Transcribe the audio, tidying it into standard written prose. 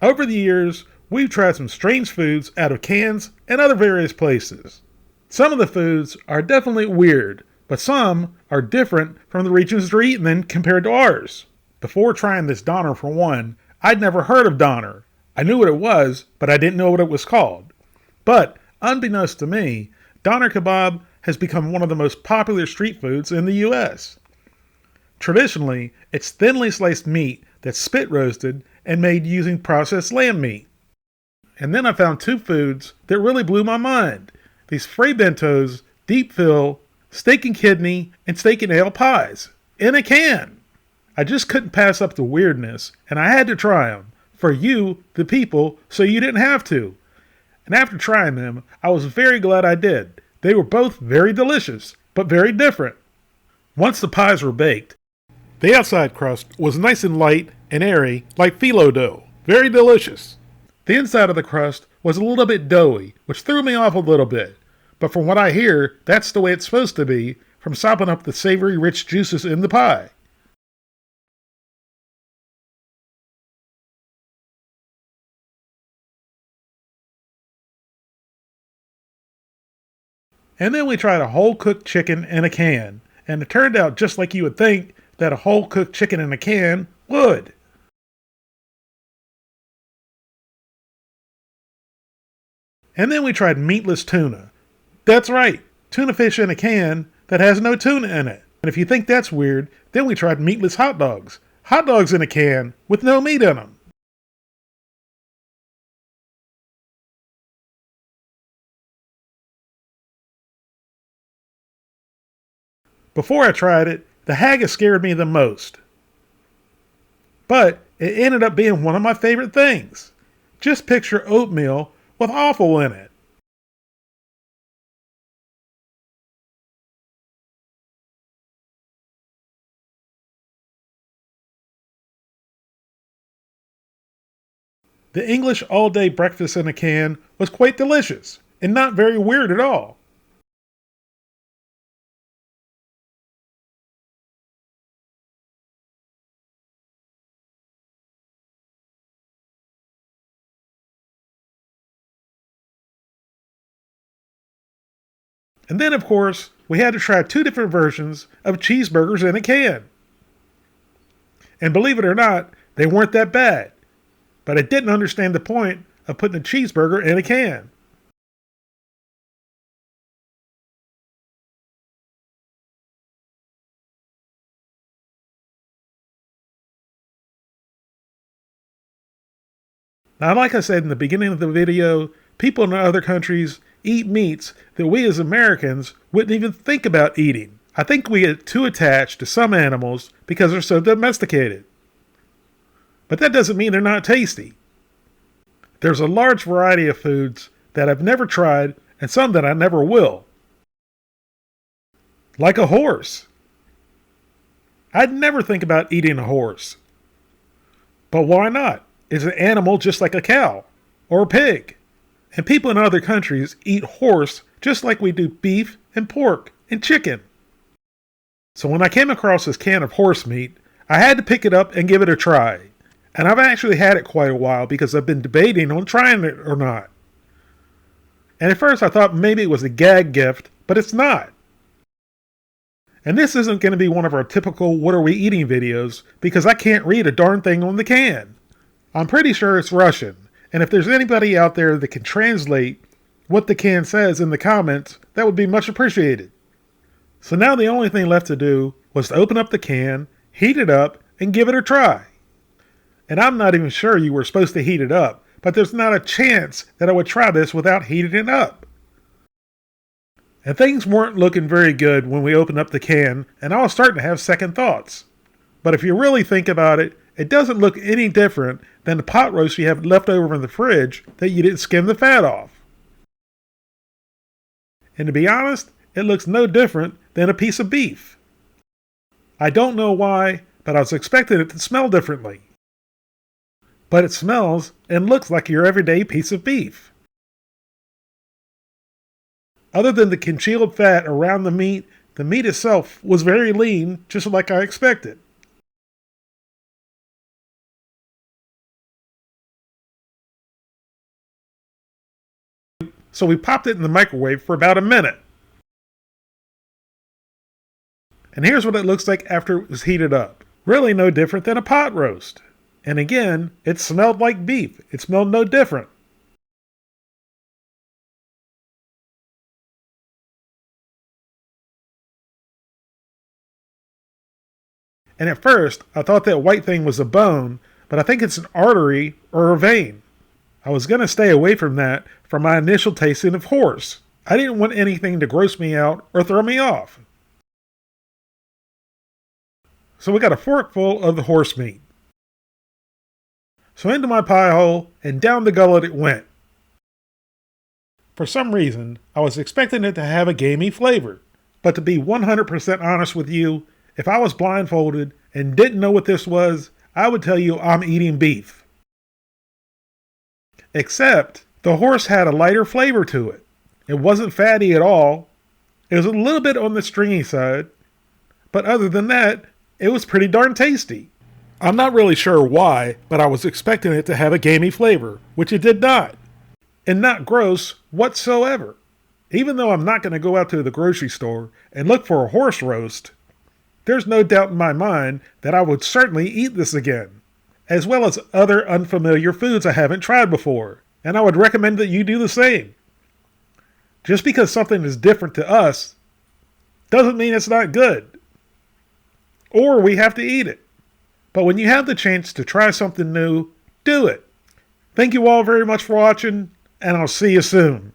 Over the years, we've tried some strange foods out of cans and other various places. Some of the foods are definitely weird, but some are different from the regions they're eaten in compared to ours. Before trying this Doner for one, I'd never heard of Doner. I knew what it was, but I didn't know what it was called. But, unbeknownst to me, Doner kebab has become one of the most popular street foods in the US. Traditionally, it's thinly sliced meat that's spit roasted and made using processed lamb meat. And then I found two foods that really blew my mind. These Frey Bentos deep fill steak and kidney and steak and ale pies in a can. I just couldn't pass up the weirdness, and I had to try them for you, the people, so you didn't have to. And after trying them, I was very glad I did. They were both very delicious, but very different. Once the pies were baked, the outside crust was nice and light and airy like phyllo dough. Very delicious. The inside of the crust was a little bit doughy, which threw me off a little bit. But from what I hear, that's the way it's supposed to be, from sopping up the savory, rich juices in the pie. And then we tried a whole cooked chicken in a can, and it turned out just like you would think that a whole cooked chicken in a can would. And then we tried meatless tuna. That's right, tuna fish in a can that has no tuna in it. And if you think that's weird, then we tried meatless hot dogs. Hot dogs in a can with no meat in them. Before I tried it, the haggis scared me the most. But it ended up being one of my favorite things. Just picture oatmeal with offal in it. The English all-day breakfast in a can was quite delicious, and not very weird at all. And then, of course, we had to try two different versions of cheeseburgers in a can. And believe it or not, they weren't that bad. But I didn't understand the point of putting a cheeseburger in a can. Now, like I said in the beginning of the video, people in other countries eat meats that we as Americans wouldn't even think about eating. I think we get too attached to some animals because they're so domesticated. But that doesn't mean they're not tasty. There's a large variety of foods that I've never tried and some that I never will. Like a horse. I'd never think about eating a horse. But why not? It's an animal just like a cow or a pig. And people in other countries eat horse just like we do beef and pork and chicken. So when I came across this can of horse meat, I had to pick it up and give it a try. And I've actually had it quite a while because I've been debating on trying it or not. And at first I thought maybe it was a gag gift, but it's not. And this isn't going to be one of our typical what are we eating videos because I can't read a darn thing on the can. I'm pretty sure it's Russian, and if there's anybody out there that can translate what the can says in the comments, that would be much appreciated. So now the only thing left to do was to open up the can, heat it up, and give it a try. And I'm not even sure you were supposed to heat it up, but there's not a chance that I would try this without heating it up. And things weren't looking very good when we opened up the can, and I was starting to have second thoughts. But if you really think about it, it doesn't look any different than the pot roast you have left over in the fridge that you didn't skim the fat off. And to be honest, it looks no different than a piece of beef. I don't know why, but I was expecting it to smell differently. But it smells and looks like your everyday piece of beef. Other than the congealed fat around the meat itself was very lean, just like I expected. so we popped it in the microwave for about a minute. And here's what it looks like after it was heated up. Really no different than a pot roast. And again, it smelled like beef. It smelled no different. And at first, I thought that white thing was a bone, but I think it's an artery or a vein. I was going to stay away from that for my initial tasting of horse. I didn't want anything to gross me out or throw me off. So we got a forkful of the horse meat. So into my pie hole and down the gullet it went. For some reason, I was expecting it to have a gamey flavor. But to be 100% honest with you, if I was blindfolded and didn't know what this was, I would tell you I'm eating beef. Except, the horse had a lighter flavor to it. It wasn't fatty at all. It was a little bit on the stringy side. But other than that, it was pretty darn tasty. I'm not really sure why, but I was expecting it to have a gamey flavor, which it did not. And not gross whatsoever. Even though I'm not going to go out to the grocery store and look for a horse roast, there's no doubt in my mind that I would certainly eat this again, as well as other unfamiliar foods I haven't tried before, and I would recommend that you do the same. Just because something is different to us doesn't mean it's not good, or we have to eat it. But when you have the chance to try something new, do it. Thank you all very much for watching, and I'll see you soon.